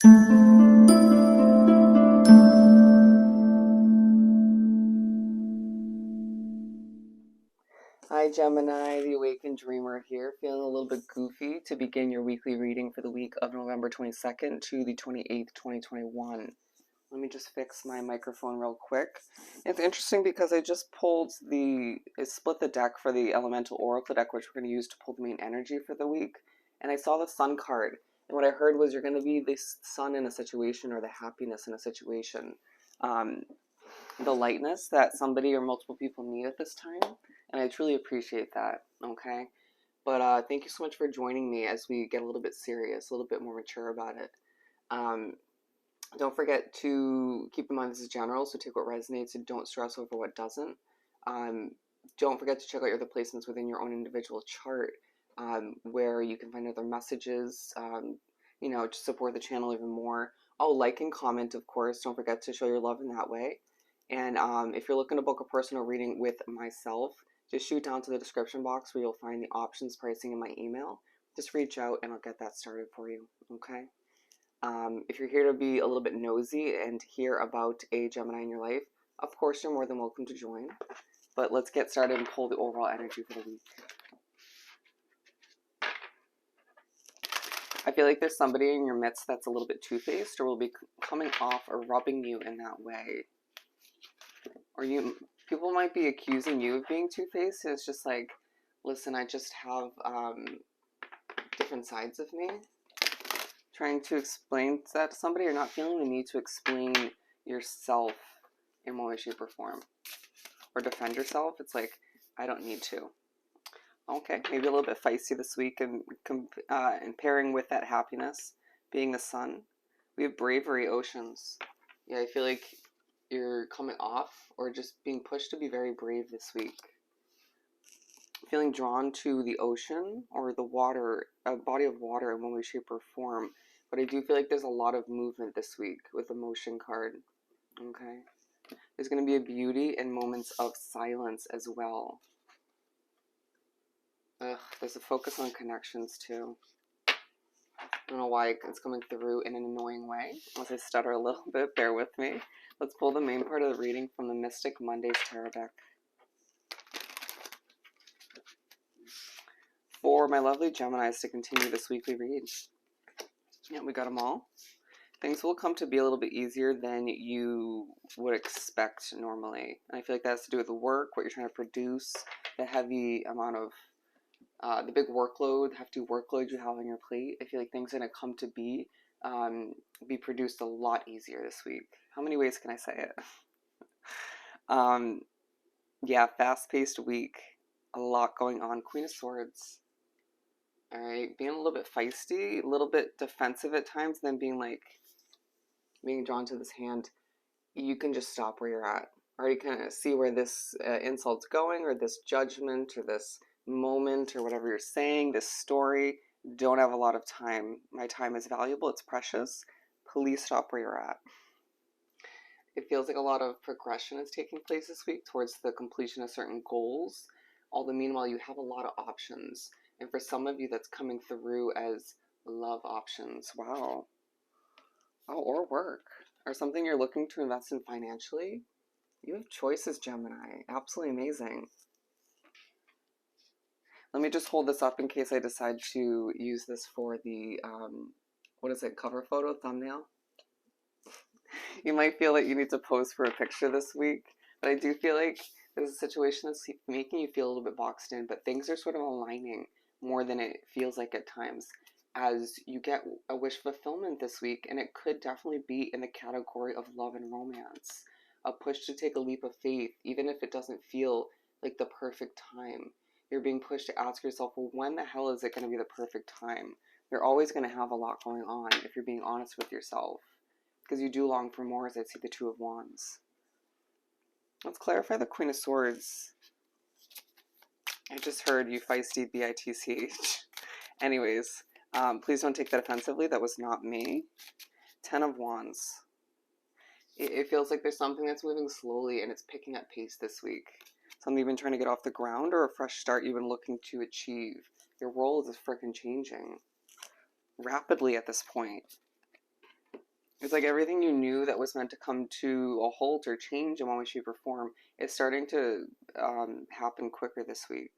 Hi Gemini, the Awakened Dreamer here, feeling a little bit goofy to begin your weekly reading for the week of November 22nd to the 28th, 2021. Let me just fix my microphone real quick. It's interesting because I just split the deck for the Elemental Oracle deck, which we're going to use to pull the main energy for the week, and I saw the Sun card, and what I heard was you're going to be the sun in a situation or the happiness in a situation. The lightness that somebody or multiple people need at this time, and I truly appreciate that, okay? But thank you so much for joining me as we get a little bit serious, a little bit more mature about it. Don't forget to keep in mind this is general, so take what resonates and don't stress over what doesn't. Don't forget to check out your other placements within your own individual chart, where you can find other messages, to support the channel even more. Oh, like and comment, of course. Don't forget to show your love in that way. And if you're looking to book a personal reading with myself, just shoot down to the description box where you'll find the options, pricing, and my email. Just reach out and I'll get that started for you, okay? If you're here to be a little bit nosy and hear about a Gemini in your life, of course you're more than welcome to join. But let's get started and pull the overall energy for the week. I feel like there's somebody in your midst that's a little bit two-faced or will be coming off or rubbing you in that way. Or people might be accusing you of being two-faced, and it's just like, listen, I just have different sides of me. Trying to explain that to somebody, or not feeling the need to explain yourself in one way, shape, or form. Or defend yourself. It's like, I don't need to. Okay, maybe a little bit feisty this week, and pairing with that happiness, being the sun, we have bravery, oceans. Yeah, I feel like you're coming off or just being pushed to be very brave this week. Feeling drawn to the ocean or the water, a body of water in one way, shape, or form. But I do feel like there's a lot of movement this week with the motion card. Okay. There's going to be a beauty in moments of silence as well. There's a focus on connections too. I don't know why it's coming through in an annoying way. Unless I stutter a little bit, bear with me. Let's pull the main part of the reading from the Mystic Mondays Tarot deck. For my lovely Geminis to continue this weekly read. Yeah, we got them all. Things will come to be a little bit easier than you would expect normally. And I feel like that has to do with the work, what you're trying to produce, the heavy amount of, the big workload, hefty workload you have on your plate. I feel like things are going to come to be produced a lot easier this week. How many ways can I say it? Yeah, fast-paced week. A lot going on. Queen of Swords. Alright, being a little bit feisty, a little bit defensive at times, then being drawn to this hand. You can just stop where you're at. Already kind of see where this insult's going, or this judgment, or this moment, or whatever you're saying, this story. Don't have a lot of time. My time is valuable, it's precious. Please stop where you're at. It feels like a lot of progression is taking place this week towards the completion of certain goals. All the meanwhile, you have a lot of options. And for some of you, that's coming through as love options. Wow. Oh, or work. Or something you're looking to invest in financially. You have choices, Gemini. Absolutely amazing. Let me just hold this up in case I decide to use this for the, cover photo, thumbnail? You might feel that you need to pose for a picture this week, but I do feel like there's a situation that's making you feel a little bit boxed in, but things are sort of aligning more than it feels like at times as you get a wish fulfillment this week, and it could definitely be in the category of love and romance. A push to take a leap of faith, even if it doesn't feel like the perfect time. You're being pushed to ask yourself, well, when the hell is it going to be the perfect time? You're always going to have a lot going on if you're being honest with yourself. Because you do long for more, as I see the Two of Wands. Let's clarify the Queen of Swords. I just heard you feisty bitch. Anyways, please don't take that offensively. That was not me. 10 of Wands. It feels like there's something that's moving slowly and it's picking up pace this week. Something you've been trying to get off the ground, or a fresh start you've been looking to achieve. Your world is freaking changing rapidly at this point. It's like everything you knew that was meant to come to a halt or change in one way, shape, or form is starting to happen quicker this week.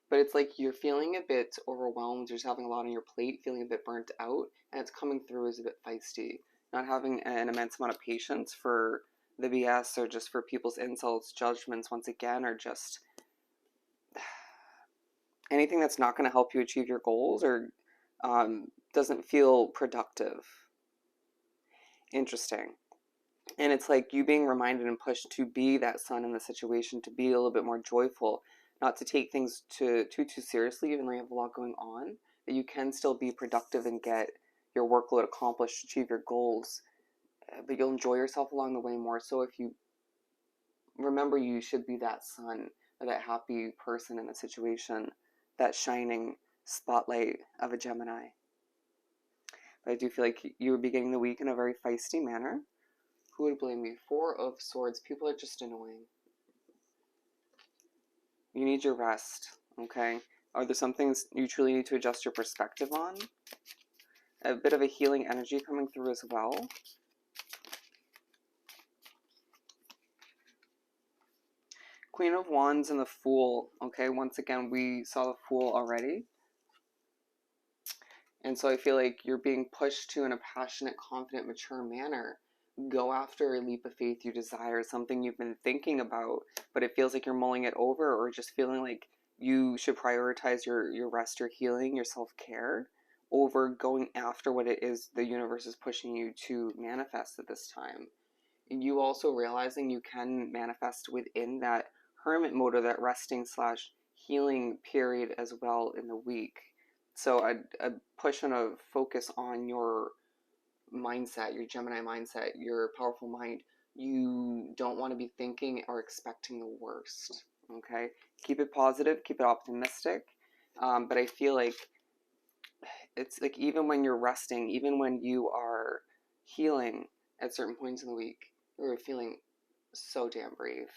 But it's like you're feeling a bit overwhelmed, you're just having a lot on your plate, feeling a bit burnt out, and it's coming through as a bit feisty. Not having an immense amount of patience for the BS or just for people's insults, judgments, once again, or just anything that's not going to help you achieve your goals or doesn't feel productive. Interesting. And it's like you being reminded and pushed to be that sun in the situation, to be a little bit more joyful, not to take things too seriously, even though you have a lot going on, that you can still be productive and get your workload accomplished, achieve your goals, but you'll enjoy yourself along the way more so if you remember you should be that sun or that happy person in the situation, that shining spotlight of a Gemini. But I do feel like you would be beginning the week in a very feisty manner. Who would blame you? Four of Swords. People are just annoying. You need your rest, okay? Are there some things you truly need to adjust your perspective on? A bit of a healing energy coming through as well. Queen of Wands and the Fool, okay? Once again, we saw the Fool already. And so I feel like you're being pushed to in a passionate, confident, mature manner. Go after a leap of faith you desire, something you've been thinking about, but it feels like you're mulling it over or just feeling like you should prioritize your rest, your healing, your self-care over going after what it is the universe is pushing you to manifest at this time. And you also realizing you can manifest within that hermit mode or that resting slash healing period as well in the week. So I'd push on a focus on your mindset, your Gemini mindset, your powerful mind. You don't want to be thinking or expecting the worst, okay? Keep it positive, keep it optimistic. But I feel like it's like even when you're resting, even when you are healing at certain points in the week, you're feeling so damn brave.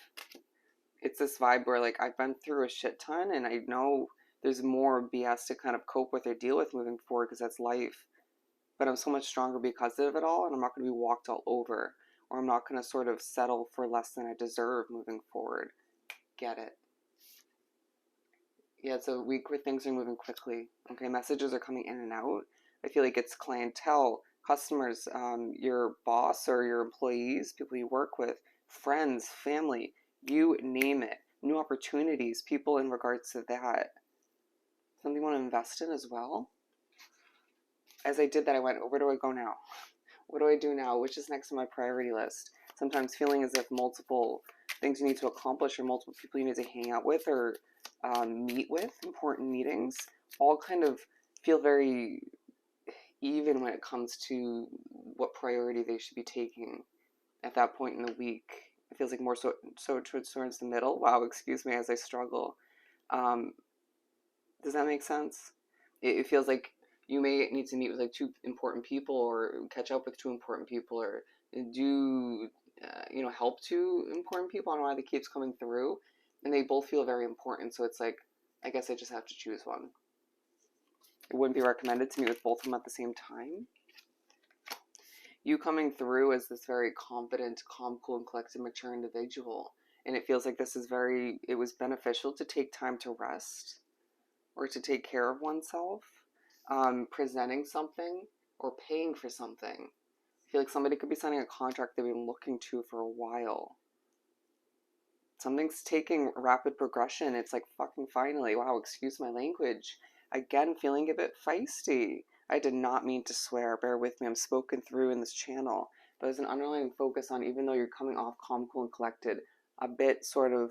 It's this vibe where like I've been through a shit ton and I know there's more BS to kind of cope with or deal with moving forward because that's life. But I'm so much stronger because of it all, and I'm not going to be walked all over, or I'm not going to sort of settle for less than I deserve moving forward. Get it? Yeah, it's a week where things are moving quickly. Okay, messages are coming in and out. I feel like it's clientele, customers, your boss or your employees, people you work with, friends, family, you name it. New opportunities, people in regards to that. Something you want to invest in as well. As I did that, I went, where do I go now? What do I do now? Which is next on my priority list? Sometimes feeling as if multiple things you need to accomplish or multiple people you need to hang out with or meet with, important meetings, all kind of feel very even when it comes to what priority they should be taking at that point in the week. It feels like more so towards the middle. Wow, excuse me as I struggle. Does that make sense? It feels like you may need to meet with like two important people or catch up with two important people or do help two important people. I don't know why that keeps coming through, and they both feel very important, so it's like I guess I just have to choose one. It wouldn't be recommended to meet with both of them at the same time. You coming through as this very confident, calm, cool, and collected, mature individual, and it feels like this is it was beneficial to take time to rest or to take care of oneself. Presenting something or paying for something. I feel like somebody could be signing a contract they've been looking to for a while. Something's taking rapid progression. It's like fucking finally. Wow, excuse my language. Again, feeling a bit feisty. I did not mean to swear. Bear with me. I'm spoken through in this channel. But there's an underlying focus on, even though you're coming off calm, cool, and collected, a bit sort of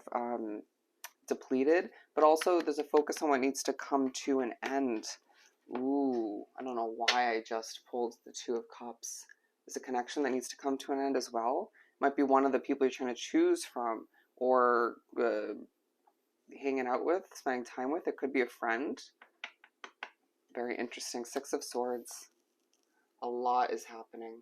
depleted, but also there's a focus on what needs to come to an end. Ooh, I don't know why I just pulled the Two of Cups. There's a connection that needs to come to an end as well. Might be one of the people you're trying to choose from or hanging out with, spending time with. It could be a friend. Very interesting. Six of Swords. A lot is happening.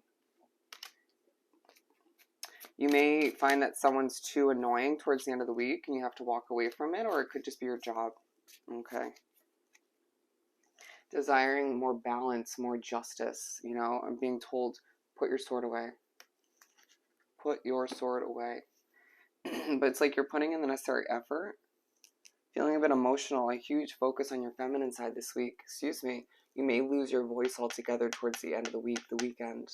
You may find that someone's too annoying towards the end of the week and you have to walk away from it, or it could just be your job. Okay. Desiring more balance, more justice. I'm being told put your sword away. Put your sword away. But it's like you're putting in the necessary effort. Feeling a bit emotional, a huge focus on your feminine side this week. Excuse me. You may lose your voice altogether towards the end of the week, the weekend.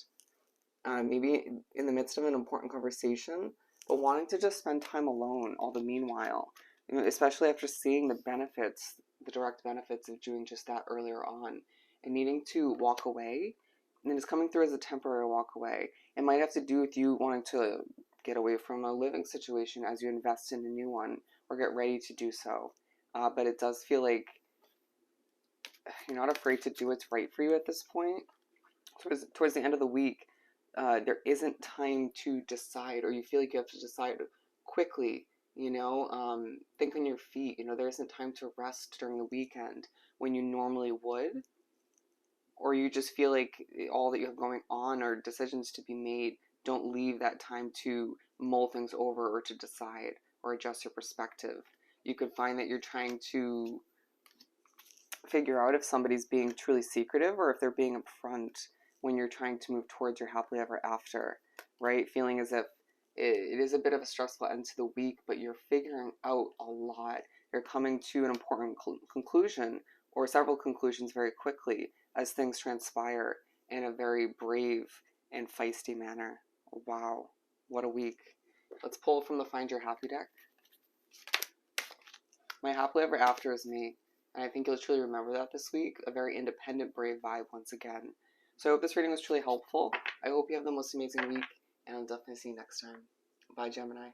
Maybe in the midst of an important conversation, but wanting to just spend time alone all the meanwhile. You know, especially after seeing the benefits, the direct benefits of doing just that earlier on, and needing to walk away. And it's coming through as a temporary walk away. It might have to do with you wanting to get away from a living situation as you invest in a new one or get ready to do so. But it does feel like you're not afraid to do what's right for you at this point. Towards the end of the week, there isn't time to decide, or you feel like you have to decide quickly. Think on your feet. There isn't time to rest during the weekend when you normally would, or you just feel like all that you have going on or decisions to be made don't leave that time to mull things over or to decide or adjust your perspective. You could find that you're trying to figure out if somebody's being truly secretive or if they're being upfront when you're trying to move towards your happily ever after, right? Feeling as if it is a bit of a stressful end to the week, but you're figuring out a lot. You're coming to an important conclusion or several conclusions very quickly as things transpire in a very brave and feisty manner. Wow, what a week. Let's pull from the Find Your Happy deck. My happily ever after is me. And I think you'll truly remember that this week. A very independent, brave vibe once again. So I hope this reading was truly helpful. I hope you have the most amazing week, and I'll definitely see you next time. Bye, Gemini.